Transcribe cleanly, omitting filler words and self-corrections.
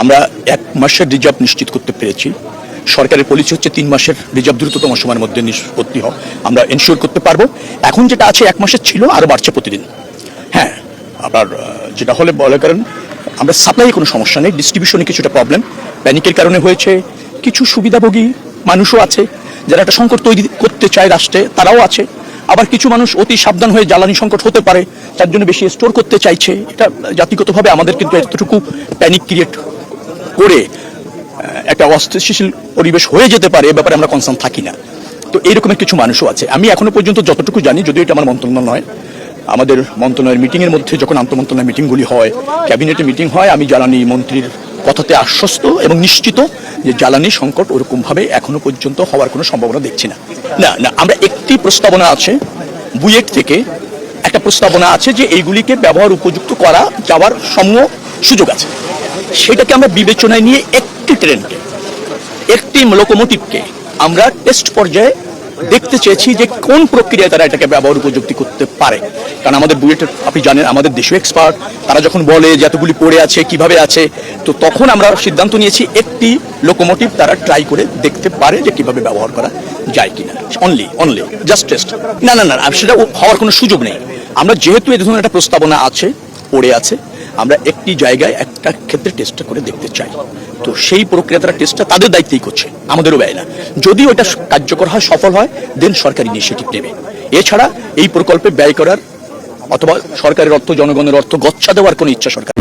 আমরা 1 মাসের রিজার্ভ নিশ্চিত করতে পেরেছি। সরকারের পলিসি হচ্ছে 3 মাসের রিজার্ভ দ্রুততম সময়ের মধ্যে নিষ্পত্তি হয়, আমরা এনশিওর করতে পারবো। এখন যেটা আছে 1 মাসের ছিল, আরও বাড়ছে প্রতিদিন। হ্যাঁ, আপনার যেটা হলে বলে করেন আমরা সাপ্লাই কোনো সমস্যা নেই, ডিস্ট্রিবিউশনে কিছুটা প্রবলেম প্যানিকের কারণে হয়েছে। কিছু সুবিধাভোগী মানুষও আছে যারা একটা সংকট তৈরি করতে চায় রাষ্ট্রে, তারাও আছে। আবার কিছু মানুষ অতি সাবধান হয়ে জ্বালানি সংকট হতে পারে তার জন্য বেশি স্টোর করতে চাইছে। এটা জাতিগতভাবে আমাদের কিন্তু এতটুকু প্যানিক ক্রিয়েট করে একটা অস্থিতিশীল পরিবেশ হয়ে যেতে পারে, এ ব্যাপারে আমরা কনসার্ন থাকি না। তো এইরকমের কিছু মানুষও আছে। আমি এখনো পর্যন্ত যতটুকু জানি, যদিও এটা আমার মন্ত্রণালয় নয়, আমাদের মন্ত্রণালয়ের মিটিংয়ের মধ্যে যখন আন্তঃমন্ত্রণালয় মিটিংগুলি হয়, ক্যাবিনেটের মিটিং হয়, আমি জ্বালানি মন্ত্রীর কথাতে আশ্বস্ত এবং নিশ্চিত যে জ্বালানি সংকট ওরকমভাবে এখনো পর্যন্ত হওয়ার কোনো সম্ভাবনা দেখছি না। না না, আমরা একটি প্রস্তাবনা আছে বুয়েট থেকে, একটা প্রস্তাবনা আছে যে এইগুলিকে ব্যবহার উপযুক্ত করা যাওয়ার সমূহ সুযোগ আছে। সেটাকে আমরা বিবেচনায় নিয়ে একটি ট্রেনকে, একটি লোকোমোটিভকে আমরা টেস্ট পর্যায়ে দেখতে চেয়েছি যে কোন প্রক্রিয়ায় তারা এটাকে ব্যবহার উপযুক্তি করতে পারে। কারণ আমাদের বুয়েটের, আপনি জানেন, আমাদের দেশীয় এক্সপার্ট, তারা যখন বলে যে এতগুলি পড়ে আছে কিভাবে আছে, তো তখন আমরা সিদ্ধান্ত নিয়েছি একটি লোকোমোটিভ তারা ট্রাই করে দেখতে পারে যে কিভাবে ব্যবহার করা যায় কিনা। Only just test. না না না, সেটা হওয়ার কোনো সুযোগ নেই। আমরা যেহেতু এই ধরনের একটা প্রস্তাবনা আছে, পড়ে আছে, আমরা একটি জায়গায় একটা ক্ষেত্রে টেস্টটা করে দেখতে চাই। তো সেই প্রক্রিয়া তারা টেস্টটা তাদের দায়িত্বেই করছে, আমাদেরও ব্যয় না। যদি ওইটা কার্যকর হয়, সফল হয়, দেন সরকার ইনিশিয়েটিভ নেবে। এছাড়া এই প্রকল্পে ব্যয় করার অথবা সরকারের অর্থ, জনগণের অর্থ গচ্ছা দেওয়ার কোনো ইচ্ছা সরকার